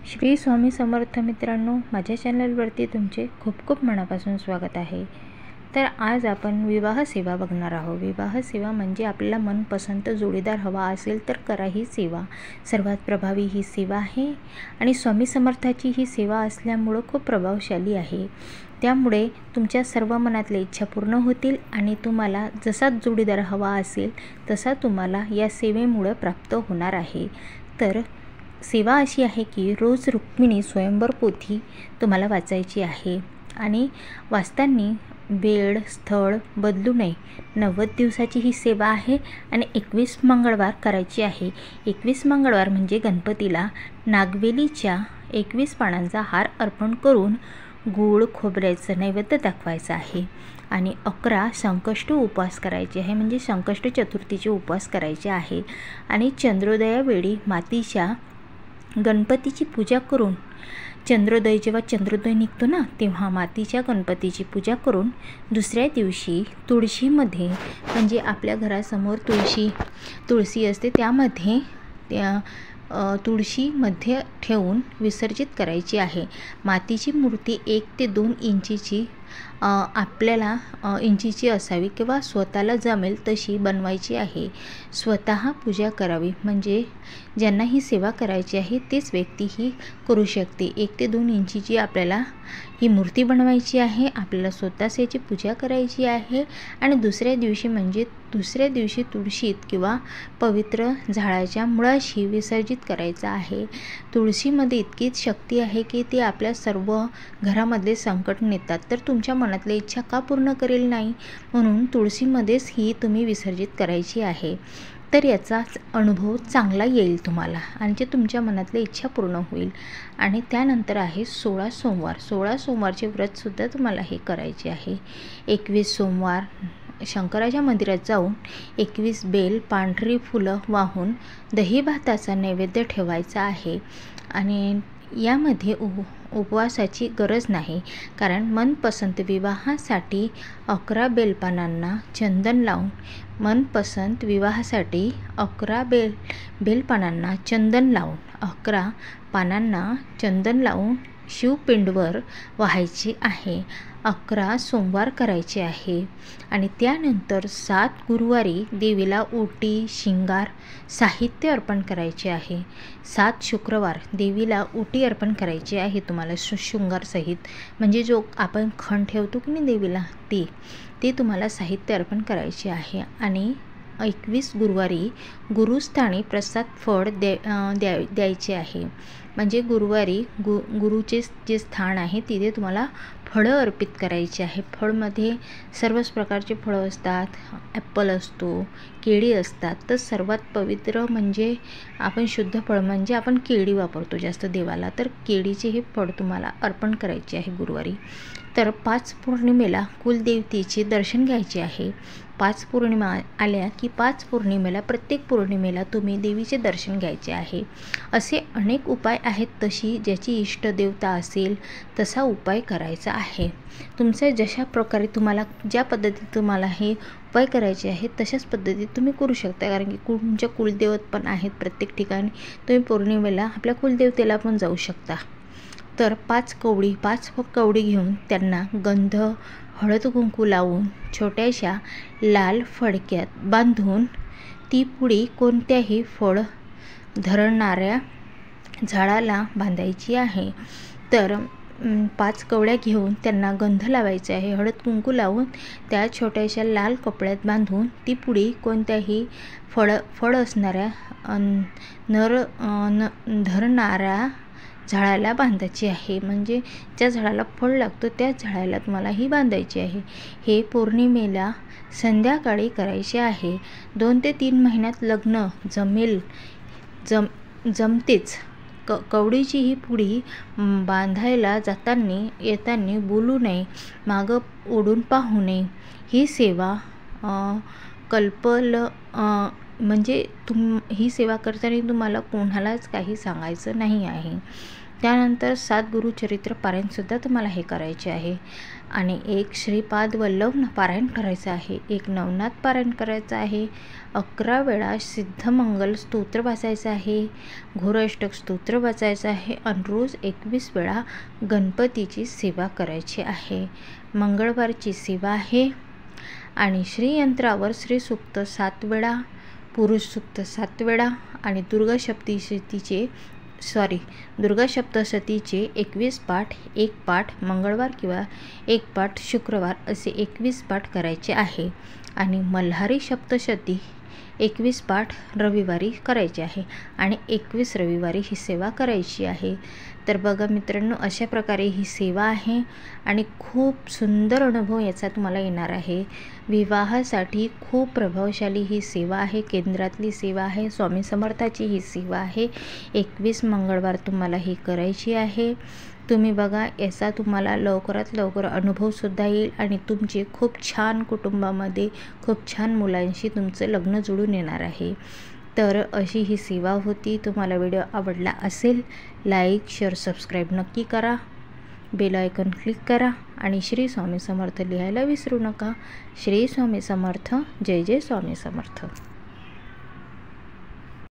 श्री स्वामी समर्थ मित्रांनो, माझ्या चॅनलवरती तुमचे खूप खूप मनापासून स्वागत आहे। तर आज आपण विवाह सेवा बघणार आहोत। विवाह सेवा म्हणजे आपल्याला मनपसंत जोडीदार हवा असेल तर करा ही सेवा। सर्वात प्रभावी ही सेवा आहे आणि स्वामी समर्थाची ही सेवा असल्यामुळे खूप प्रभावशाली आहे। त्यामुळे तुमच्या सर्व मनातल्या इच्छा पूर्ण होतील आणि तुम्हाला जसा जोडीदार हवा असेल तसा तुम्हाला या सेवेमुळे प्राप्त होणार आहे। तर सेवा अशी आहे की रोज रुक्मिणी स्वयंवर पोथी तुम्हाला वाचायची आहे आणि वाचताना वेळ स्थळ बदलू नये। 90 दिवसाची ही सेवा आहे आणि 21 मंगळवार करायची आहे। 21 मंगळवार म्हणजे गणपतीला नागवेलीच्या 21 पानांचा हार अर्पण करून गूळ खोबऱ्याचं नैवेद्य दाखवायचं आहे आणि 11 संकष्ट उपवास करायचे आहे, म्हणजे संकष्ट चतुर्थीचे उपवास करायचे आहे। आणि चंद्रोदयावेळी मातीच्या गणपतीची पूजा करून जेव्हा चंद्रोदय निघतो ना तेव्हा मातीच्या गणपतीची पूजा करून दुसऱ्या दिवशी तुळशीमध्ये, म्हणजे आपल्या घरासमोर तुळशी असते त्यामध्ये तुळशीमध्ये ठेवून विसर्जित करायची आहे। मातीची मूर्ती 1 ते 2 इंचीची आपल्याला इंचीची असावी किंवा स्वतःला जमेल तशी बनवायची आहे। स्वतः पूजा करावी, म्हणजे ज्यांना ही सेवा करायची आहे तेच व्यक्ती ही करू शकते। 1 ते 2 इंचीची आपल्याला ही मूर्ती बनवायची आहे, आपल्याला स्वतःच याची पूजा करायची आहे आणि दुसऱ्या दिवशी तुळशीत किंवा पवित्र झाडाच्या मुळाशी विसर्जित करायचं आहे। तुळशीमध्ये इतकीच शक्ती आहे की ती आपल्या सर्व घरामधले संकट नेतात, तर तुमच्या मनातल्या इच्छा का पूर्ण करेल नाही, म्हणून तुळशीमध्येच ही तुम्ही विसर्जित करायची आहे। तर याचा अनुभव चांगला येईल तुम्हाला आणि जे तुमच्या मनातल्या इच्छा पूर्ण होईल। आणि त्यानंतर आहे 16 सोमवारचे व्रतसुद्धा तुम्हाला हे करायचे आहे। 21 सोमवार शंकराच्या मंदिरात जाऊन 21 बेल पांढरी फुलं वाहून दही भाताचा नैवेद्य ठेवायचा आहे आणि यामध्ये उपवासाची गरज नाही, कारण मनपसंत विवाहासाठी 11 बेलपानांना चंदन लावून 11 पानांना चंदन लावून शिवपिंडवर व्हायची आहे। 11 सोमवार करायचे आहे आणि त्यानंतर 7 गुरुवारी देवीला ओटी शिंगार साहित्य अर्पण करायचे आहे। 7 शुक्रवार देवीला ओटी अर्पण करायची आहे तुम्हाला शृंगार सहित, म्हणजे जो आपण खण ठेवतो की नाही देवीला ते तुम्हाला साहित्य अर्पण करायचे आहे। आणि 21 गुरुवारी गुरुस्थानी प्रसाद फळ द्यायचे आहे, म्हणजे गुरुवारी गुरुचे जे स्थान आहे तिथे तुम्हाला फळं अर्पित करायची आहे। फळमध्ये सर्वच प्रकारचे फळं असतात, ॲपल असतो, केळी असतात, तर सर्वात पवित्र म्हणजे आपण शुद्ध फळ म्हणजे आपण केळी वापरतो जास्त देवाला, तर केळीचे हे फळ तुम्हाला अर्पण करायचे आहे गुरुवारी। तर 5 पौर्णिमेला कुलदेवतेचे दर्शन घ्यायचे आहे। 5 पौर्णिमा आल्या की 5 पौर्णिमेला प्रत्येक पौर्णिमेला तुम्ही देवीचे दर्शन घ्यायचे आहे। असे अनेक उपाय आहेत, तशी ज्याची इष्टदेवता असेल तसा उपाय करायचा आहे। तुमच्या जशा प्रकारे ज्या पद्धतीत तुम्हाला हे उपाय करायचे आहेत तशाच पद्धतीत तुम्ही करू शकता, कारण की तुमच्या कुलदेवत पण आहेत प्रत्येक ठिकाणी। तुम्ही पौर्णिमेला आपल्या कुलदेवतेला पण जाऊ शकता। तर 5 कवडी घेऊन त्यांना गंध हळद कुंकू लावून छोट्याशा लाल फडक्यात बांधून ती पुडी कोणत्याही फळ धरणाऱ्या झाडाला बांधायची आहे। तर 5 कवड्या घेऊन त्यांना गंध लावायचे आहे, हळद कुंकू लावून त्या छोट्याशा लाल कपड्यात बांधून ती पुडी कोणत्याही फळ असणाऱ्या धरणाऱ्या झाडाला बांधायची आहे, म्हणजे ज्या झाडाला फळ लागतो त्याच झाडाला तुम्हाला ही बांधायची आहे। हे पौर्णिमेला संध्याकाळी करायचे आहे। 2 ते 3 महिन्यात लग्न जमतेच। कवडीची ही पुडी बांधायला येताना बोलू नये, मागं ओढून पाहू नये। ही सेवा म्हणजे ही सेवा करताना तुम्हाला कोणालाच काही सांगायचं नाही आहे. त्यानंतर 7 गुरुचरित्र पारायणसुद्धा तुम्हाला हे करायचे आहे आणि एक श्रीपाद वल्लभ पारायण करायचं आहे, एक नवनाथ पारायण करायचं आहे, 11 वेळा सिद्धमंगल स्तोत्र वाचायचं आहे, घोराष्टक स्तोत्र वाचायचं आहे आणि रोज 21 वेळा गणपतीची सेवा करायची आहे. मंगळवारची सेवा आहे आणि श्रीयंत्रावर श्रीसूक्त 7 वेळा, पुरुष सूक्त 7 वेळा आणि दुर्गा सप्तशतीचे 21 पाठ, 1 पाठ मंगळवार किंवा 1 पाठ शुक्रवार असे 21 पाठ करायचे आहे आणि मल्हारी सप्तशती 21 पाठ रविवारी करायचे आहे आणि 21 रविवारी ही सेवा करायची आहे. तर बघा मित्रांनो, अशा प्रकारे ही सेवा आहे आणि खूप सुंदर अनुभव याचा तुम्हाला येणार आहे. विवाहासाठी खूप प्रभावशाली ही सेवा आहे, केंद्रातली सेवा आहे, स्वामी समर्थाची ही सेवा आहे. 21 मंगळवार तुम्हाला ही करायची आहे. तुम्ही बघा, याचा तुम्हाला लवकरात लवकर अनुभवसुद्धा येईल आणि तुमचे खूप छान कुटुंबामध्ये खूप छान मुलांशी तुमचं लग्न जुळून येणार आहे. तर अशी ही सेवा होती. तुम्हाला व्हिडिओ आवडला असेल, लाईक, शेअर, सबस्क्राईब नक्की करा, बेल आयकॉन क्लिक करा आणि श्री स्वामी समर्थ लिहायला विसरू नका. श्री स्वामी समर्थ. जय जय स्वामी समर्थ.